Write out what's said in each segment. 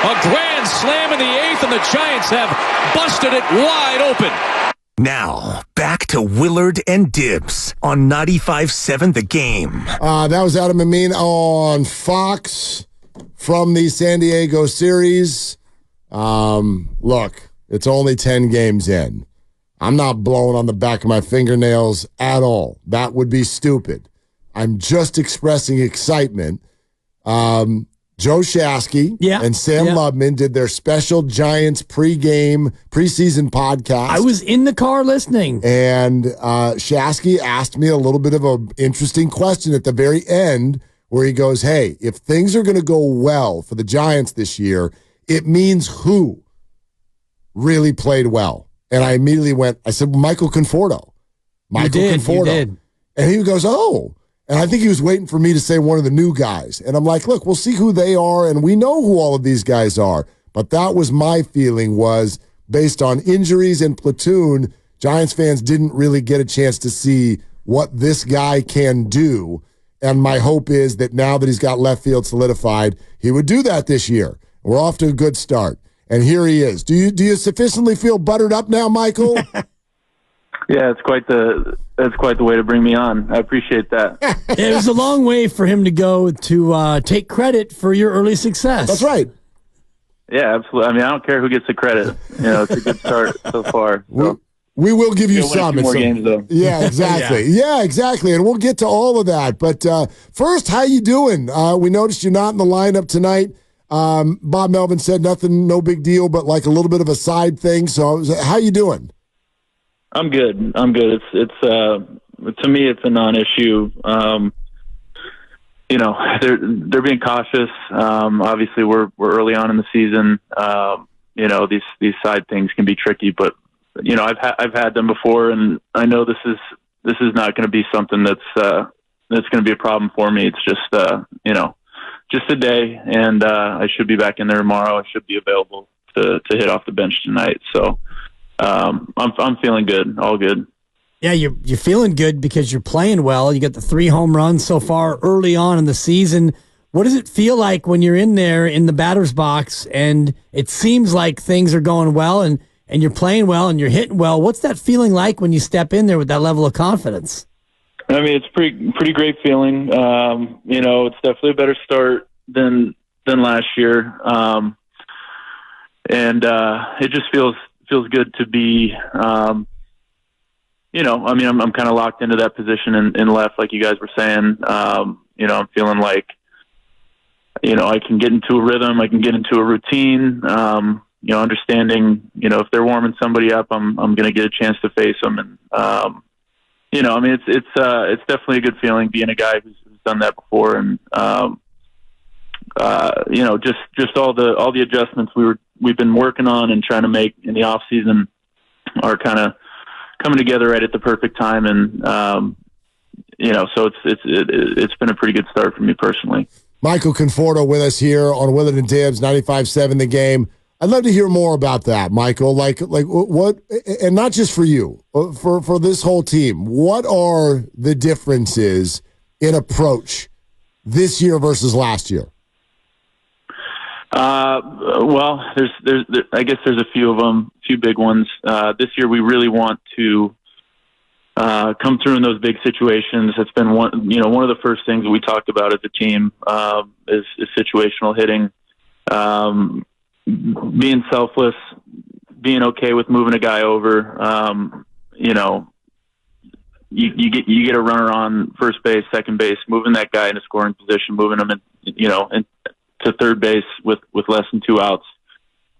A grand slam in the eighth, and the Giants have busted it wide open. Now, back to Willard and Dibs on 95.7 The Game. That was Adam Amin on Fox from the San Diego series. Look, it's only 10 games in. I'm not blowing on the back of my fingernails at all. That would be stupid. I'm just expressing excitement. Joe Shasky and Sam Lubman did their special Giants preseason podcast. I was in the car listening. And Shasky asked me a little bit of an interesting question at the very end where he goes, hey, if things are going to go well for the Giants this year, it means who really played well? And I immediately I said, Michael Conforto. Michael Conforto. You did. And he goes, oh. And I think he was waiting for me to say one of the new guys. And I'm like, look, we'll see who they are, and we know who all of these guys are. But that was my feeling, was based on injuries and platoon, Giants fans didn't really get a chance to see what this guy can do. And my hope is that now that he's got left field solidified, he would do that this year. We're off to a good start. And here he is. Do you sufficiently feel buttered up now, Michael? Yeah, it's quite the way to bring me on. I appreciate that. It was a long way for him to go to take credit for your early success. That's right. Yeah, absolutely. I mean, I don't care who gets the credit. It's a good start so far. So. We will give you some. More games, though. Yeah, exactly. Yeah, exactly. And we'll get to all of that. But first, how you doing? We noticed you're not in the lineup tonight. Bob Melvin said nothing, no big deal, but like a little bit of a side thing. So how you doing? I'm good. It's to me, it's a non-issue. They're being cautious. Obviously we're early on in the season. These side things can be tricky, but I've had them before, and I know this is not going to be something that's going to be a problem for me. It's just a day, and I should be back in there tomorrow. I should be available to hit off the bench tonight. So. I'm feeling good. All good. Yeah, you're feeling good because you're playing well. You got the 3 home runs so far early on in the season. What does it feel like when you're in there in the batter's box and it seems like things are going well and you're playing well and you're hitting well? What's that feeling like when you step in there with that level of confidence? I mean, it's pretty great feeling. It's definitely a better start than last year. It just feels good to be, I'm kind of locked into that position in left, like you guys were saying. I'm feeling like, I can get into a rhythm, I can get into a routine, understanding, if they're warming somebody up, I'm going to get a chance to face them. And, it's definitely a good feeling being a guy who's done that before. And, just all the adjustments we've been working on and trying to make in the off season are kind of coming together right at the perfect time. And, so it's been a pretty good start for me personally. Michael Conforto with us here on Willard and Dibs, 95.7 The Game. I'd love to hear more about that, Michael. Like what, and not just for you, for this whole team, what are the differences in approach this year versus last year? Well, I guess there's a few of them, a few big ones. This year we really want to come through in those big situations. It's been one of the first things that we talked about as a team is situational hitting, being selfless, being okay with moving a guy over. You get a runner on first base, second base, moving that guy in a scoring position, moving him to third base with less than 2 outs,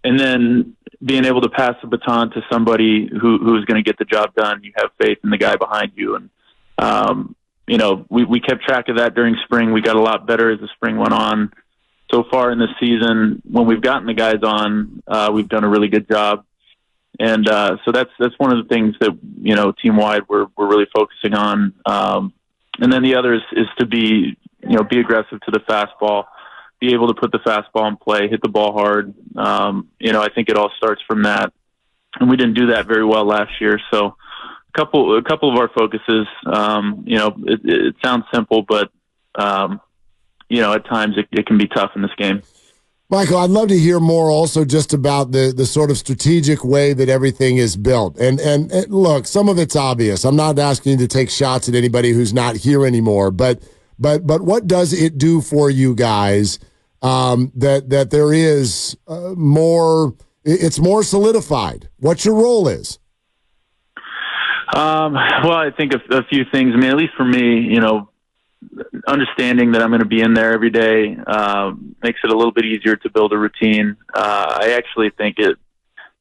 and then being able to pass the baton to somebody who's going to get the job done. You have faith in the guy behind you. And, we kept track of that during spring. We got a lot better as the spring went on. So far in this season, when we've gotten the guys on, we've done a really good job. And so that's one of the things that, team wide we're really focusing on. And then the other is to be aggressive to the fastball, be able to put the fastball in play, hit the ball hard. I think it all starts from that, and we didn't do that very well last year. So a couple of our focuses, it sounds simple, but at times it can be tough in this game. Michael, I'd love to hear more also just about the sort of strategic way that everything is built. And look, some of it's obvious. I'm not asking you to take shots at anybody who's not here anymore, but what does it do for you guys that there is more, it's more solidified? What your role is? Well, I think a few things. I mean, at least for me, understanding that I'm going to be in there every day makes it a little bit easier to build a routine. I actually think it's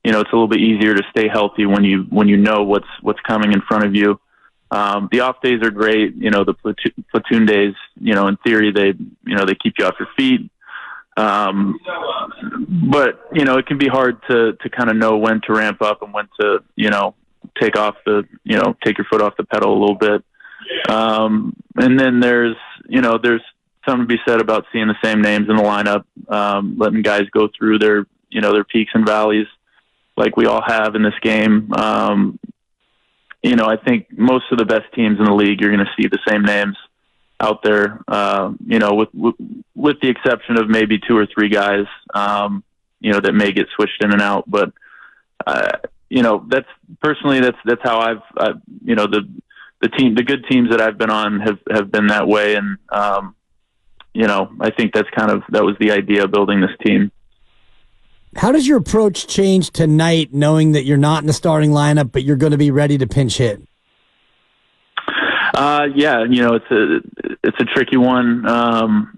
a little bit easier to stay healthy when you know what's coming in front of you. The off days are great. The platoon days, in theory, they keep you off your feet. But it can be hard to kind of know when to ramp up and when to, take your foot off the pedal a little bit. And then there's something to be said about seeing the same names in the lineup, letting guys go through their peaks and valleys like we all have in this game. I think most of the best teams in the league, you're going to see the same names out there, with the exception of maybe 2 or 3 guys, that may get switched in and out. But, that's personally, that's how I've the good teams that I've been on have been that way. And, I think that was the idea of building this team. How does your approach change tonight, knowing that you're not in the starting lineup, but you're going to be ready to pinch hit? Yeah, it's a tricky one. I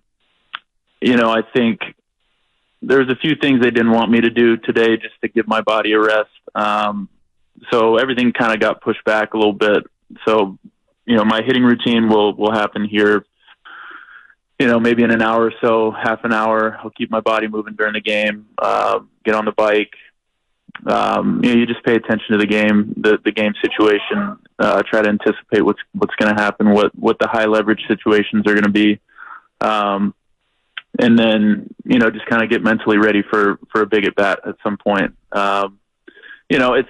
think there's a few things they didn't want me to do today just to give my body a rest. So everything kind of got pushed back a little bit. So, my hitting routine will happen here, maybe in an hour or so, half an hour. I'll keep my body moving during the game, get on the bike. You just pay attention to the game, the game situation, try to anticipate what's going to happen, what the high leverage situations are going to be. And then, just kind of get mentally ready for a big at bat at some point. It's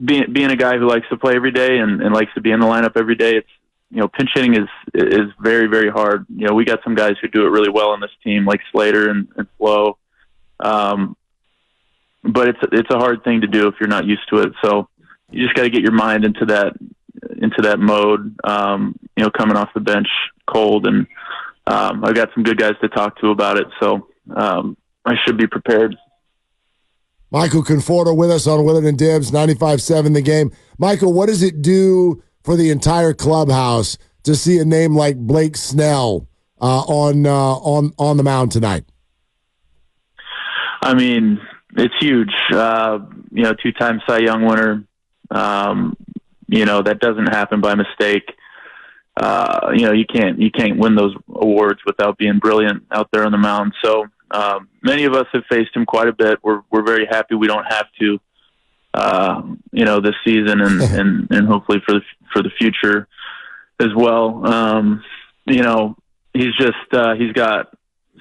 being a guy who likes to play every day and likes to be in the lineup every day. It's, pinch hitting is very, very hard. We got some guys who do it really well on this team, like Slater and Flo. But it's a hard thing to do if you're not used to it. So you just got to get your mind into that mode, coming off the bench cold. And I've got some good guys to talk to about it. So I should be prepared. Michael Conforto with us on Willard and Dibs, 95.7 The Game. Michael, what does it do for the entire clubhouse to see a name like Blake Snell on the mound tonight? I mean, it's huge. 2-time Cy Young winner. That doesn't happen by mistake. You can't win those awards without being brilliant out there on the mound. So many of us have faced him quite a bit. We're very happy we don't have to, this season and hopefully for the future as well. He's got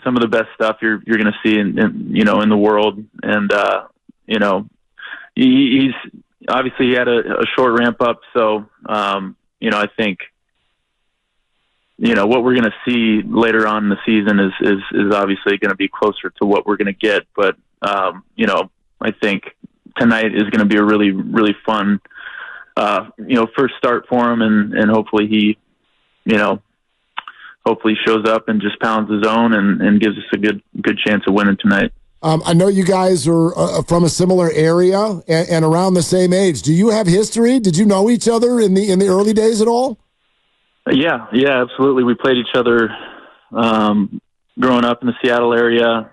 some of the best stuff you're going to see in the world. And, he's obviously he had a short ramp up. So, I think, what we're going to see later on in the season is obviously going to be closer to what we're going to get. But, I think tonight is going to be a really, really fun, first start for him. And hopefully he shows up and just pounds his own and gives us a good chance of winning tonight. I know you guys are from a similar area and around the same age. Do you have history? Did you know each other in the early days at all? Yeah, absolutely. We played each other growing up in the Seattle area.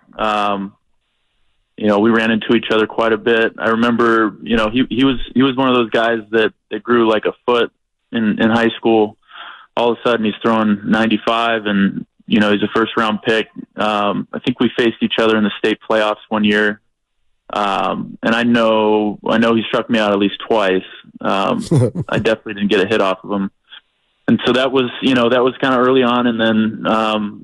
We ran into each other quite a bit. I remember, he was one of those guys that grew like a foot in high school. All of a sudden he's throwing 95 and, he's a first round pick. I think we faced each other in the state playoffs one year. And I know he struck me out at least twice. I definitely didn't get a hit off of him. And so that was kind of early on. And then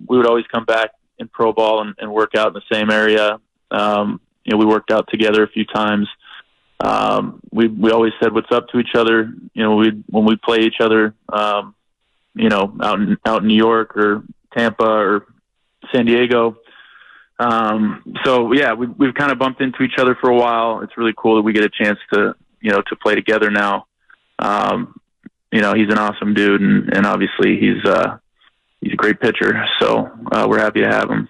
we would always come back in pro ball and work out in the same area. We worked out together a few times. We always said what's up to each other. When we play each other, out in New York or Tampa or San Diego, So yeah, we've kind of bumped into each other for a while. It's really cool that we get a chance to, to play together now. He's an awesome dude, and obviously he's a great pitcher. So we're happy to have him.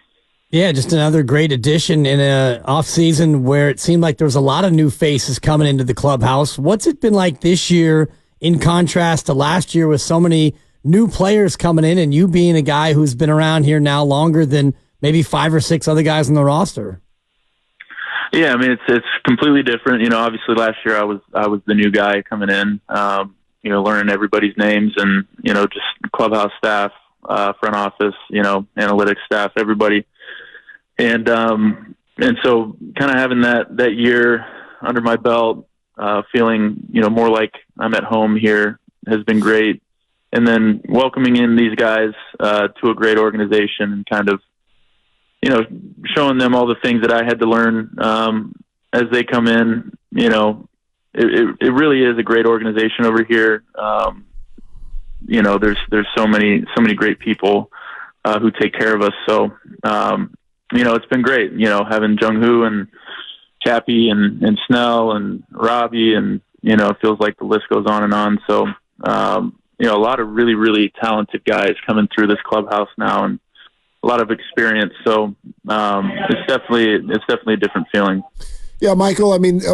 Yeah, just another great addition in a off season where it seemed like there was a lot of new faces coming into the clubhouse. What's it been like this year in contrast to last year with so many new players coming in and you being a guy who's been around here now longer than maybe 5 or 6 other guys on the roster? Yeah, I mean it's completely different. Obviously last year I was the new guy coming in, learning everybody's names and just clubhouse staff, front office, analytics staff, everybody. And so kind of having that year under my belt, feeling, more like I'm at home here has been great. And then welcoming in these guys to a great organization and kind of, showing them all the things that I had to learn as they come in. It really is a great organization over here. There's so many great people who take care of us. So, it's been great, having Jung-Hoo and Chappie and Snell and Robbie and, it feels like the list goes on and on. So, a lot of really, really talented guys coming through this clubhouse now and a lot of experience. So it's definitely a different feeling. Yeah, Michael, I mean, I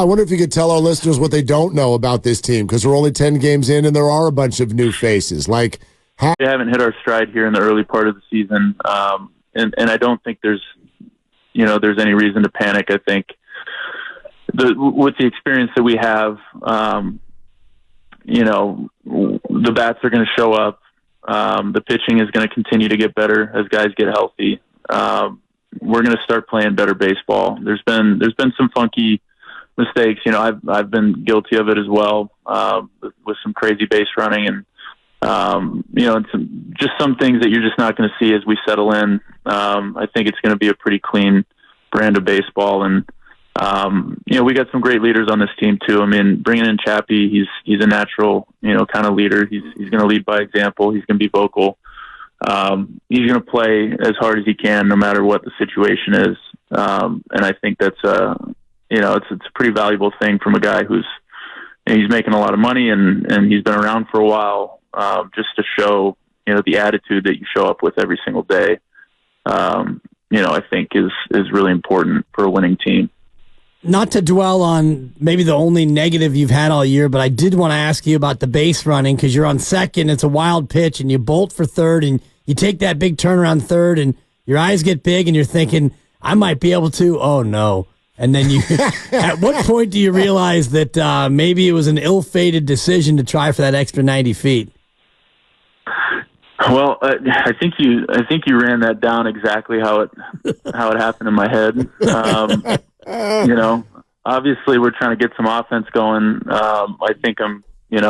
wonder if you could tell our listeners what they don't know about this team, because we're only 10 games in and there are a bunch of new faces. Like, we haven't hit our stride here in the early part of the season. And I don't think there's any reason to panic. I think with the experience that we have, the bats are going to show up. The pitching is going to continue to get better as guys get healthy. We're going to start playing better baseball. There's been some funky mistakes. I've been guilty of it as well, with some crazy base running and some things that you're just not going to see as we settle in. I think it's going to be a pretty clean brand of baseball. And, we got some great leaders on this team too. I mean, bringing in Chappie, he's a natural, kind of leader. He's going to lead by example. He's going to be vocal. He's going to play as hard as he can, no matter what the situation is. And I think that's it's a pretty valuable thing from a guy who's, he's making a lot of money and he's been around for a while, just to show, the attitude that you show up with every single day. I think is really important for a winning team. Not to dwell on maybe the only negative you've had all year, but I did want to ask you about the base running, because you're on second, it's a wild pitch, and you bolt for third, and you take that big turnaround third, and your eyes get big, and you're thinking, I might be able to. Oh, no. And then at what point do you realize that maybe it was an ill-fated decision to try for that extra 90 feet? Well, I think you ran that down exactly how it happened in my head. Obviously we're trying to get some offense going. I think I'm going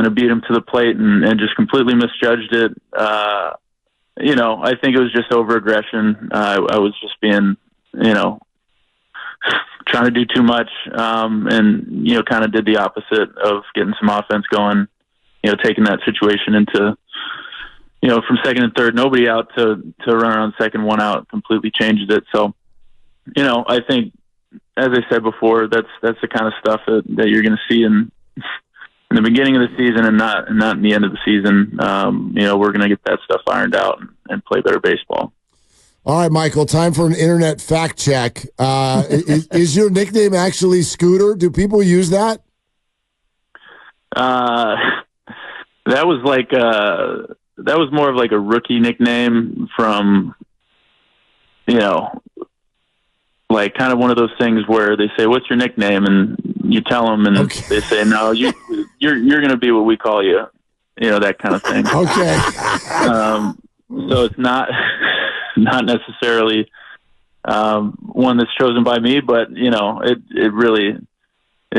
to beat him to the plate and just completely misjudged it. I think it was just over aggression. I was just being, trying to do too much. And kind of did the opposite of getting some offense going, taking that situation into, from second and third, nobody out to run around second, one out, completely changes it. So, I think, as I said before, that's the kind of stuff that you're going to see in the beginning of the season and not in the end of the season. We're going to get that stuff ironed out and play better baseball. All right, Michael, time for an internet fact check. Is your nickname actually Scooter? Do people use that? That was more of like a rookie nickname from, like kind of one of those things where they say, "What's your nickname?" and you tell them, and they say, "No, you're going to be what we call you," that kind of thing. Okay. So it's not necessarily one that's chosen by me, but it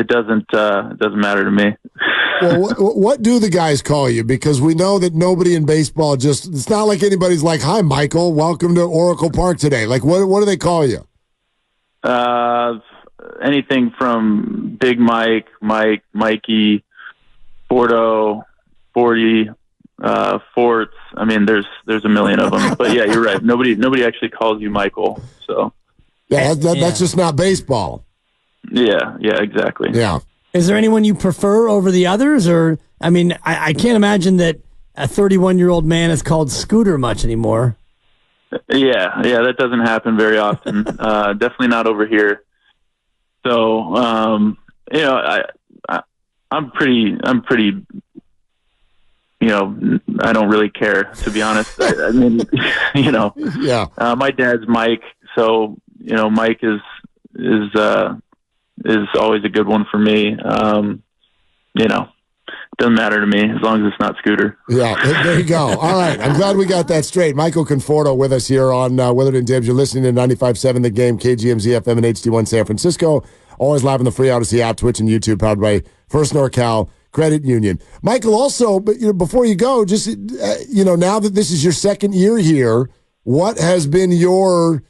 doesn't matter to me. Well, what do the guys call you? Because we know that nobody in baseball it's not like anybody's like, "Hi, Michael, welcome to Oracle Park today." Like, what do they call you? Anything from Big Mike, Mikey, Forto, 40, Forts. I mean, there's a million of them. But yeah, you're right. Nobody actually calls you Michael. So Yeah, that's just not baseball. yeah, exactly. Yeah. Is there anyone you prefer over the others? Or, I mean, I can't imagine that a 31-year-old man is called Scooter much anymore. Yeah, that doesn't happen very often. Definitely not over here. So, I'm pretty, I don't really care, to be honest. I mean, Yeah. My dad's Mike, so Mike is always a good one for me. Doesn't matter to me as long as it's not Scooter. Yeah, there you go. All right. I'm glad we got that straight. Michael Conforto with us here on Willard and Dibs. You're listening to 95.7 The Game, KGMZ FM and HD1 San Francisco. Always live on the free Odyssey app, Twitch, and YouTube, powered by First NorCal Credit Union. Michael, also, but before you go, just now that this is your second year here, what has been your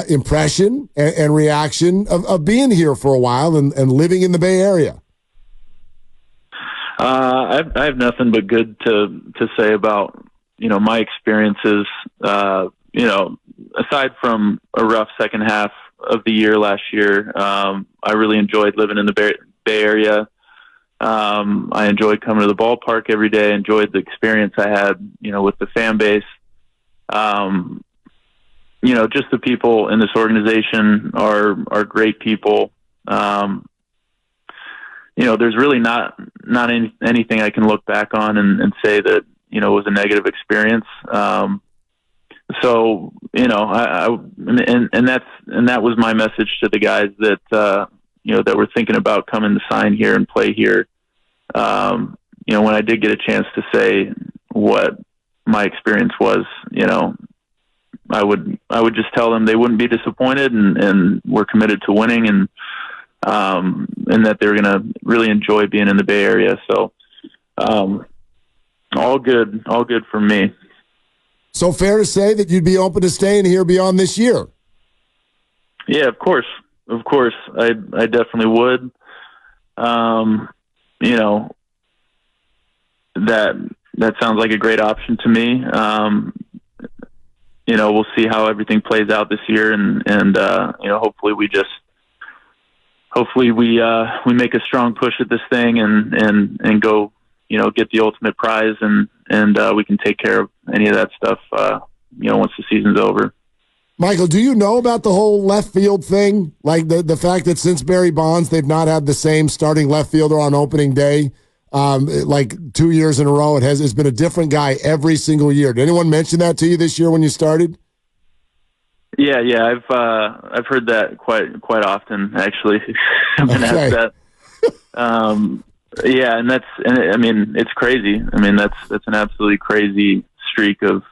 impression and reaction of being here for a while and living in the Bay Area? I have nothing but good to say about my experiences. Aside from a rough second half of the year last year, I really enjoyed living in the Bay Area. I enjoyed coming to the ballpark every day. Enjoyed the experience I had, with the fan base. Just the people in this organization are great people. There's really not anything I can look back on and say that, was a negative experience. So, that was my message to the guys that, that were thinking about coming to sign here and play here. When I did get a chance to say what my experience was, I would just tell them they wouldn't be disappointed and we're committed to winning and that they're going to really enjoy being in the Bay Area. So, all good for me. So fair to say that you'd be open to staying here beyond this year? Yeah, of course. I definitely would. That sounds like a great option to me. We'll see how everything plays out this year and hopefully we make a strong push at this thing and go, get the ultimate prize and we can take care of any of that stuff, once the season's over. Michael, do you know about the whole left field thing? Like the fact that since Barry Bonds, they've not had the same starting left fielder on opening day, like 2 years in a row. It's been a different guy every single year. Did anyone mention that to you this year when you started? Yeah, I've heard that quite often actually. I've been asked that. I mean it's crazy. I mean that's an absolutely crazy streak of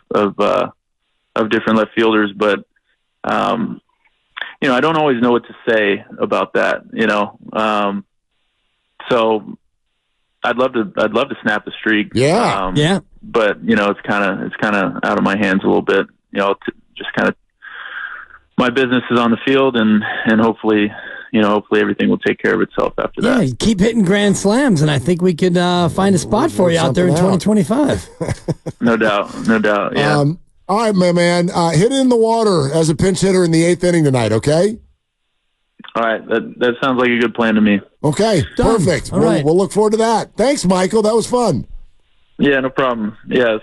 different left fielders, but I don't always know what to say about that. So I'd love to snap the streak. Yeah, yeah. But it's kind of out of my hands a little bit. Just kind of. My business is on the field, and hopefully everything will take care of itself after that. Yeah, keep hitting grand slams, and I think we could find a spot for you out there in 2025. No doubt. Yeah. All right, my man. Hit it in the water as a pinch hitter in the 8th inning tonight, okay? All right. That sounds like a good plan to me. Okay, Done. perfect. All right. We'll look forward to that. Thanks, Michael. That was fun. Yeah, no problem. Yeah.